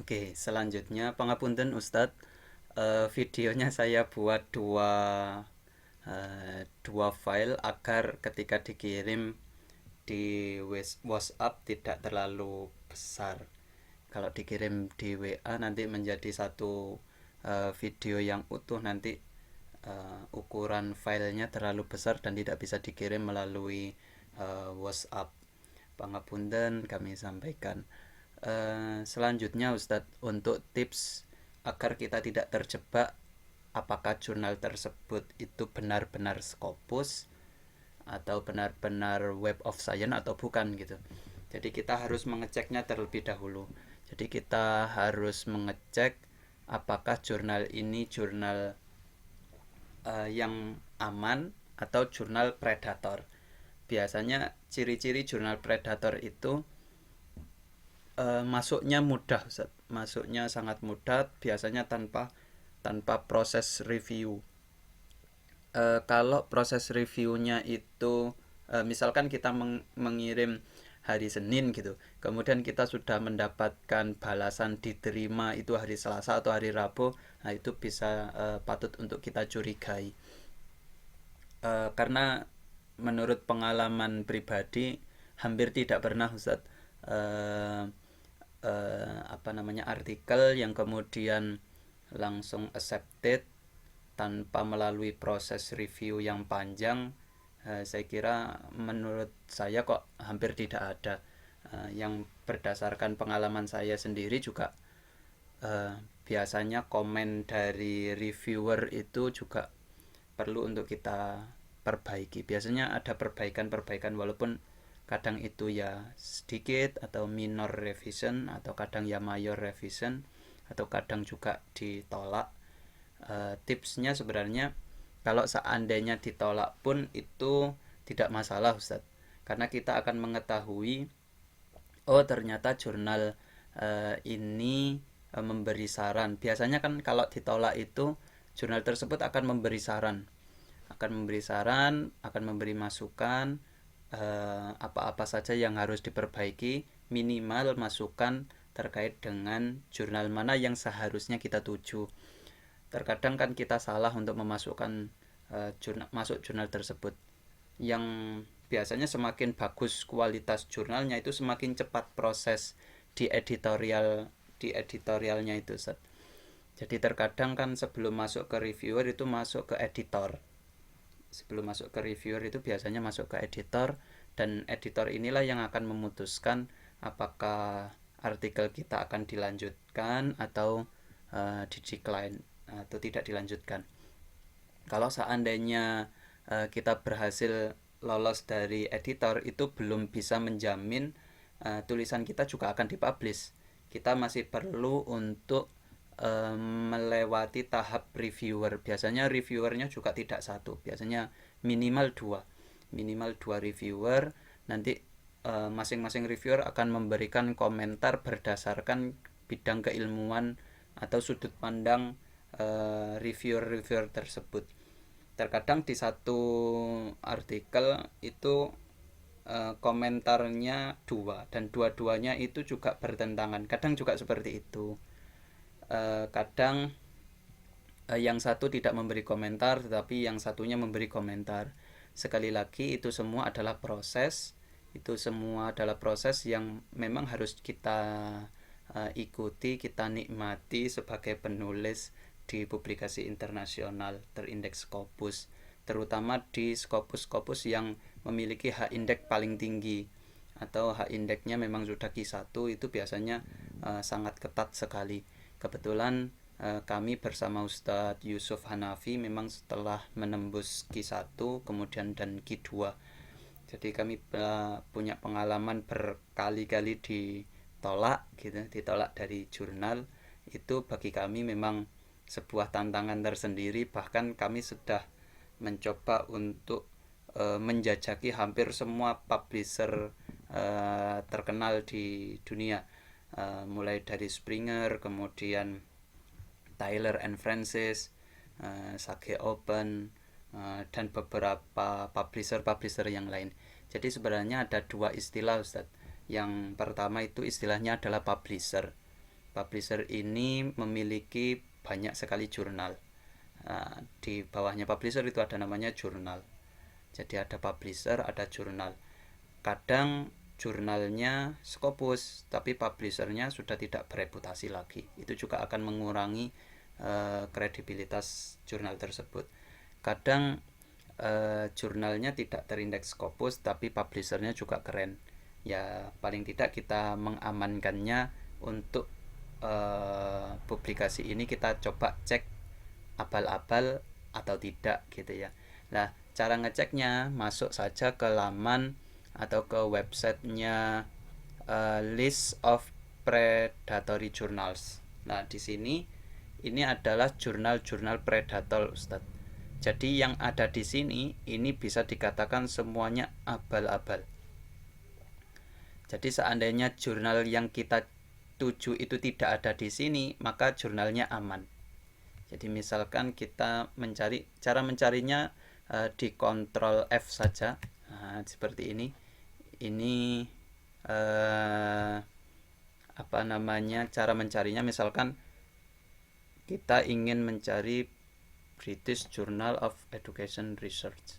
Oke, selanjutnya pangapunten Ustadz. Videonya saya buat dua file agar ketika dikirim di WhatsApp tidak terlalu besar. Kalau dikirim di WA nanti menjadi satu video yang utuh, nanti ukuran filenya terlalu besar dan tidak bisa dikirim melalui WhatsApp. Pangapunten kami sampaikan. Selanjutnya Ustadz, untuk tips agar kita tidak terjebak apakah jurnal tersebut itu benar-benar Scopus atau benar-benar Web of Science atau bukan gitu. Jadi kita harus mengeceknya terlebih dahulu. Jadi kita harus mengecek apakah jurnal ini jurnal yang aman atau jurnal predator. Biasanya ciri-ciri jurnal predator itu masuknya mudah, Ustaz. Masuknya sangat mudah, biasanya tanpa proses review. Kalau proses reviewnya itu misalkan kita mengirim hari Senin gitu, kemudian kita sudah mendapatkan balasan diterima itu hari Selasa atau hari Rabu, nah itu bisa patut untuk kita curigai. Karena menurut pengalaman pribadi hampir tidak pernah Ustaz, artikel yang kemudian langsung accepted tanpa melalui proses review yang panjang. Saya kira menurut saya kok hampir tidak ada. Yang berdasarkan pengalaman saya sendiri juga biasanya komen dari reviewer itu juga perlu untuk kita perbaiki. Biasanya ada perbaikan-perbaikan, walaupun kadang itu ya sedikit atau minor revision, atau kadang ya mayor revision, atau kadang juga ditolak. Tipsnya sebenarnya kalau seandainya ditolak pun itu tidak masalah Ustadz, karena kita akan mengetahui oh ternyata jurnal ini memberi saran. Biasanya kan kalau ditolak itu jurnal tersebut akan memberi saran, akan memberi masukan apa-apa saja yang harus diperbaiki, minimal masukan terkait dengan jurnal mana yang seharusnya kita tuju. Terkadang kan kita salah untuk memasukkan masuk jurnal tersebut, yang biasanya semakin bagus kualitas jurnalnya itu semakin cepat proses di editorialnya itu Ustaz. Jadi terkadang kan sebelum masuk ke reviewer itu masuk ke editor. Sebelum masuk ke reviewer itu biasanya masuk ke editor, dan editor inilah yang akan memutuskan apakah artikel kita akan dilanjutkan atau di decline atau tidak dilanjutkan. Kalau seandainya kita berhasil lolos dari editor, itu belum bisa menjamin tulisan kita juga akan dipublish. Kita masih perlu untuk melewati tahap reviewer. Biasanya reviewernya juga tidak satu, biasanya minimal dua reviewer. Nanti masing-masing reviewer akan memberikan komentar berdasarkan bidang keilmuan atau sudut pandang reviewer tersebut. Terkadang di satu artikel itu komentarnya dua, dan dua-duanya itu juga bertentangan. Kadang juga seperti itu. Kadang yang satu tidak memberi komentar, tetapi yang satunya memberi komentar. Sekali lagi itu semua adalah proses. Itu semua adalah proses yang memang harus kita ikuti, kita nikmati sebagai penulis di publikasi internasional terindeks Scopus, terutama di Scopus yang memiliki H indeks paling tinggi atau H indeksnya memang sudah Q1, itu biasanya sangat ketat sekali. Kebetulan kami bersama Ustadz Yusuf Hanafi memang setelah menembus Q1 kemudian dan Q2. Jadi kami punya pengalaman berkali-kali ditolak dari jurnal. Itu bagi kami memang sebuah tantangan tersendiri. Bahkan kami sudah mencoba untuk menjajaki hampir semua publisher terkenal di dunia, mulai dari Springer, kemudian Tyler and Francis, Sage Open, dan beberapa publisher yang lain. Jadi sebenarnya ada dua istilah Ustadz. Yang pertama itu istilahnya adalah publisher. Publisher ini memiliki banyak sekali jurnal. Nah, di bawahnya publisher itu ada namanya jurnal. Jadi ada publisher, ada jurnal. Kadang jurnalnya Scopus, tapi publishernya sudah tidak bereputasi lagi. Itu juga akan mengurangi kredibilitas jurnal tersebut. Kadang jurnalnya tidak terindeks Scopus, tapi publishernya juga keren. Ya paling tidak kita mengamankannya untuk publikasi ini kita coba cek abal-abal atau tidak gitu ya. Nah, cara ngeceknya masuk saja ke laman atau ke websitenya List of Predatory Journals. Nah, di sini ini adalah jurnal-jurnal predator, Ustadz. Jadi yang ada di sini ini bisa dikatakan semuanya abal-abal. Jadi seandainya jurnal yang kita tuju itu tidak ada di sini, maka jurnalnya aman. Jadi misalkan kita mencari, cara mencarinya di Ctrl F saja. Nah, seperti ini. Ini apa namanya, cara mencarinya, misalkan kita ingin mencari British Journal of Education Research.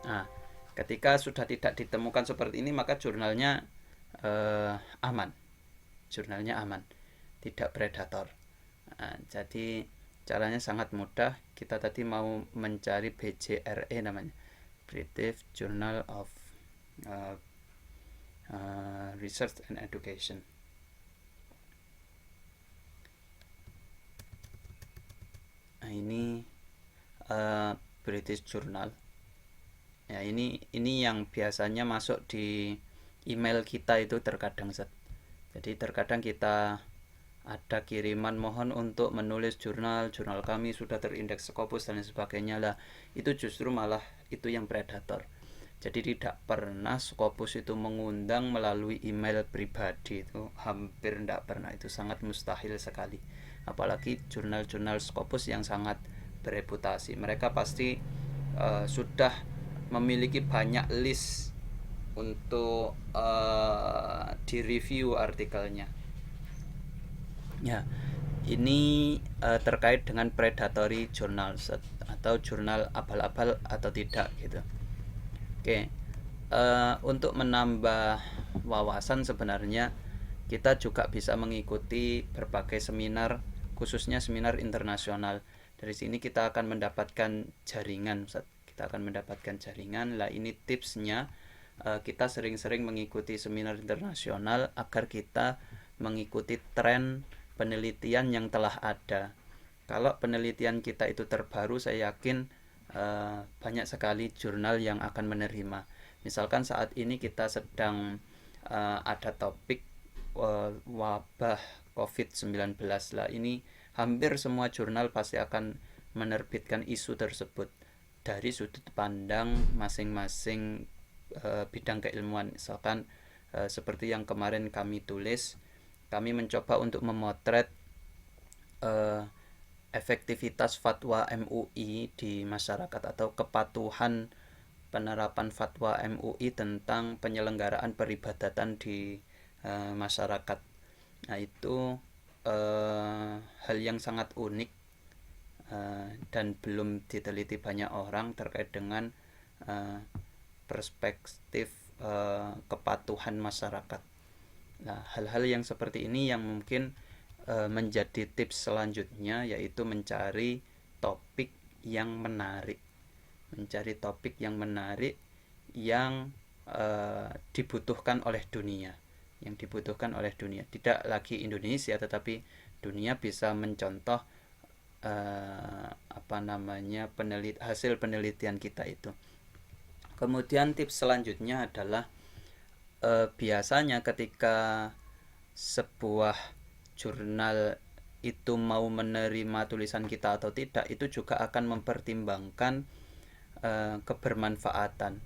Nah, ketika sudah tidak ditemukan seperti ini, maka jurnalnya aman. Jurnalnya aman, tidak predator. Nah, jadi caranya sangat mudah. Kita tadi mau mencari BJRE namanya, British Journal of Research and Education. Nah, ini British Journal. Ya, ini yang biasanya masuk di email kita itu terkadang, Zat. Jadi terkadang kita ada kiriman mohon untuk menulis jurnal kami sudah terindeks Scopus dan sebagainya lah. Itu justru malah itu yang predator. Jadi tidak pernah Scopus itu mengundang melalui email pribadi, itu hampir tidak pernah, itu sangat mustahil sekali. Apalagi jurnal-jurnal Scopus yang sangat bereputasi, mereka pasti sudah memiliki banyak list untuk direview artikelnya. Ya, ini terkait dengan predatory journals atau jurnal abal-abal atau tidak gitu. Oke, untuk menambah wawasan sebenarnya kita juga bisa mengikuti berbagai seminar, khususnya seminar internasional. Dari sini kita akan mendapatkan jaringan, Ustaz. Kita akan mendapatkan jaringan. Lah ini tipsnya, kita sering-sering mengikuti seminar internasional agar kita mengikuti tren penelitian yang telah ada. Kalau penelitian kita itu terbaru, saya yakin banyak sekali jurnal yang akan menerima. Misalkan saat ini kita sedang ada topik wabah COVID-19 lah, ini hampir semua jurnal pasti akan menerbitkan isu tersebut dari sudut pandang masing-masing bidang keilmuan. Misalkan seperti yang kemarin kami tulis, kami mencoba untuk memotret efektivitas fatwa MUI di masyarakat atau kepatuhan penerapan fatwa MUI tentang penyelenggaraan peribadatan di masyarakat. Nah, itu hal yang sangat unik dan belum diteliti banyak orang terkait dengan perspektif kepatuhan masyarakat. Nah, hal-hal yang seperti ini yang mungkin menjadi tips selanjutnya, yaitu mencari topik yang menarik. Mencari topik yang menarik yang dibutuhkan oleh dunia. Yang dibutuhkan oleh dunia. Tidak lagi Indonesia, tetapi dunia bisa mencontoh hasil penelitian kita itu. Kemudian tips selanjutnya adalah biasanya ketika sebuah jurnal itu mau menerima tulisan kita atau tidak, itu juga akan mempertimbangkan kebermanfaatan.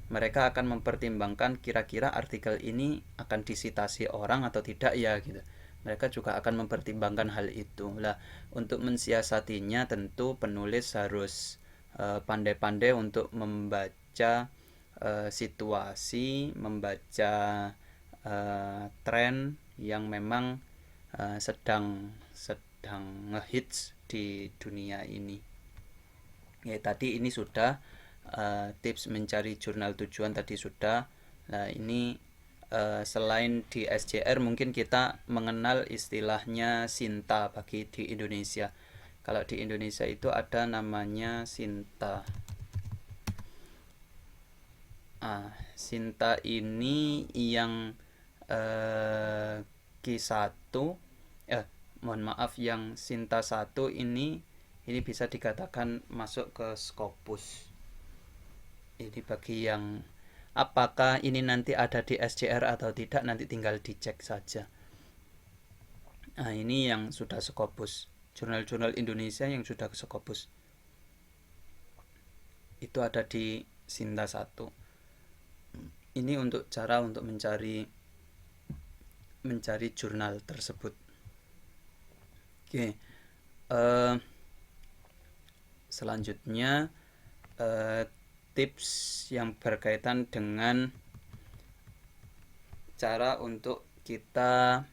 Mereka akan mempertimbangkan kira-kira artikel ini akan disitasi orang atau tidak ya gitu. Mereka juga akan mempertimbangkan hal itu. Lah, untuk mensiasatinya tentu penulis harus pandai-pandai untuk membaca situasi, membaca tren yang memang sedang ngehits di dunia ini. Ya, tadi ini sudah tips mencari jurnal tujuan tadi sudah. Nah, ini selain di SJR mungkin kita mengenal istilahnya Sinta bagi di Indonesia. Kalau di Indonesia itu ada namanya Sinta. Sinta ini yang Q1 mohon maaf, yang Sinta 1 ini bisa dikatakan masuk ke Scopus. Ini bagi yang apakah ini nanti ada di SJR atau tidak, nanti tinggal dicek saja. Nah, ini yang sudah Scopus. Jurnal-jurnal Indonesia yang sudah Scopus itu ada di Sinta 1. Ini untuk cara untuk mencari jurnal tersebut. Oke. Selanjutnya tips yang berkaitan dengan cara untuk kita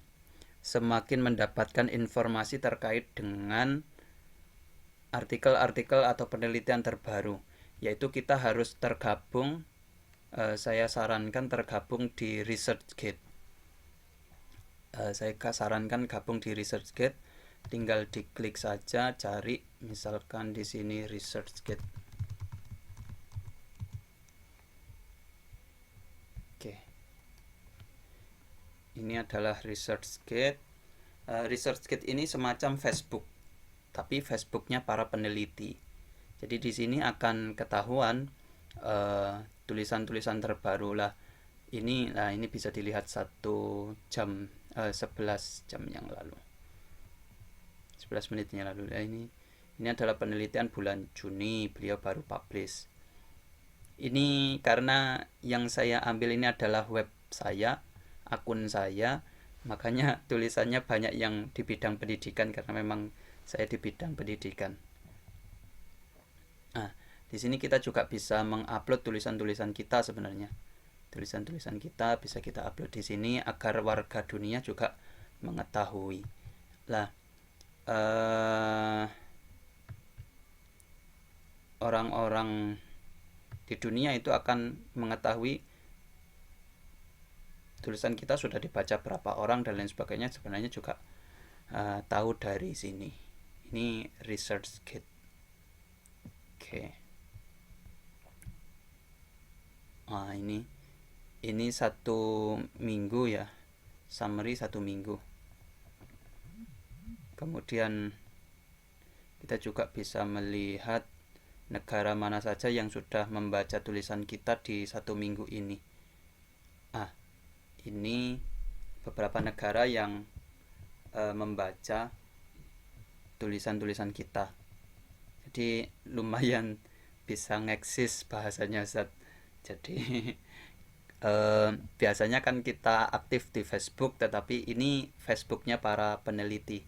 semakin mendapatkan informasi terkait dengan artikel-artikel atau penelitian terbaru, yaitu kita harus tergabung, saya sarankan tergabung di ResearchGate. Saya sarankan gabung di ResearchGate, tinggal diklik saja, cari misalkan di sini ResearchGate. Oke. Ini adalah ResearchGate. ResearchGate ini semacam Facebook, tapi Facebooknya para peneliti. Jadi di sini akan ketahuan tulisan-tulisan terbaru lah. Ini bisa dilihat 1 jam 11 jam yang lalu, 11 menitnya lalu. Nah, ini adalah penelitian bulan Juni, beliau baru publish. Ini karena yang saya ambil ini adalah web saya, akun saya, makanya tulisannya banyak yang di bidang pendidikan karena memang saya di bidang pendidikan. Nah, di sini kita juga bisa mengupload tulisan-tulisan kita sebenarnya. Tulisan-tulisan kita bisa kita upload di sini agar warga dunia juga mengetahui. Lah, orang-orang di dunia itu akan mengetahui tulisan kita sudah dibaca berapa orang dan lain sebagainya, sebenarnya juga tahu dari sini. Ini ResearchGate. Oke. Ini 1 minggu ya, summary 1 minggu. Kemudian kita juga bisa melihat negara mana saja yang sudah membaca tulisan kita di 1 minggu ini. Ini beberapa negara yang membaca tulisan-tulisan kita. Jadi lumayan bisa ngeksis bahasanya, Ustaz. Jadi biasanya kan kita aktif di Facebook, tetapi ini Facebooknya para peneliti,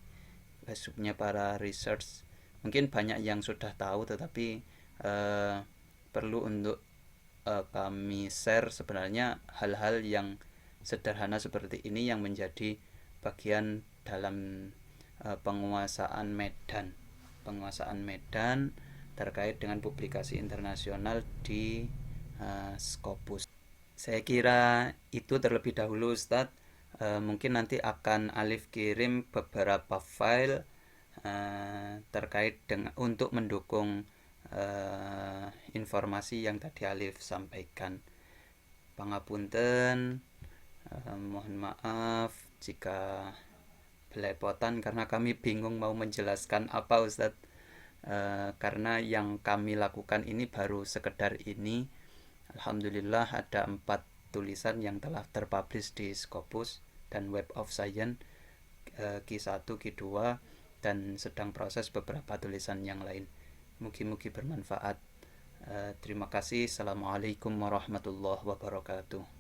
Facebooknya para research. Mungkin banyak yang sudah tahu, tetapi perlu untuk kami share sebenarnya hal-hal yang sederhana seperti ini yang menjadi bagian dalam penguasaan medan terkait dengan publikasi internasional di Scopus. Saya kira itu terlebih dahulu, Ustadz. Mungkin nanti akan Alif kirim beberapa file terkait dengan untuk mendukung informasi yang tadi Alif sampaikan. Pangapunten, mohon maaf jika belepotan karena kami bingung mau menjelaskan apa, Ustadz. Karena yang kami lakukan ini baru sekedar ini. Alhamdulillah ada 4 tulisan yang telah terpublish di Scopus dan Web of Science, Q1, Q2, dan sedang proses beberapa tulisan yang lain. Mugi-mugi bermanfaat. Terima kasih. Assalamualaikum warahmatullahi wabarakatuh.